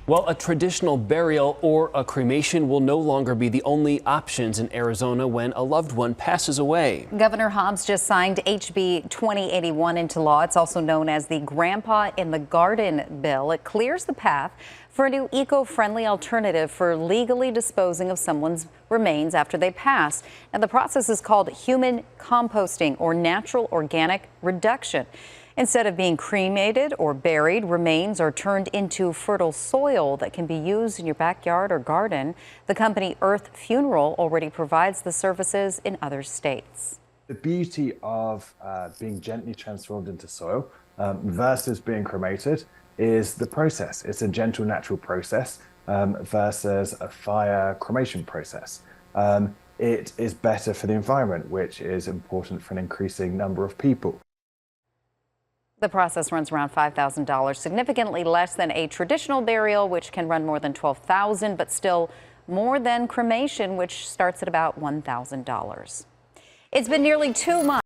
Well, a traditional burial or a cremation will no longer be the only options in Arizona when a loved one passes away. Governor Hobbs just signed HB 2081 into law. It's also known as the Grandpa in the Garden bill. It clears the path for a new eco-friendly alternative for legally disposing of someone's remains after they pass. And the process is called human composting or natural organic reduction. Instead of being cremated or buried, remains are turned into fertile soil that can be used in your backyard or garden. The company Earth Funeral already provides the services in other states. The beauty of being gently transformed into soil versus being cremated is the process. It's a gentle, natural process versus a fire cremation process. It is better for the environment, which is important for an increasing number of people. The process runs around $5,000, significantly less than a traditional burial, which can run more than $12,000, but still more than cremation, which starts at about $1,000. It's been nearly 2 months.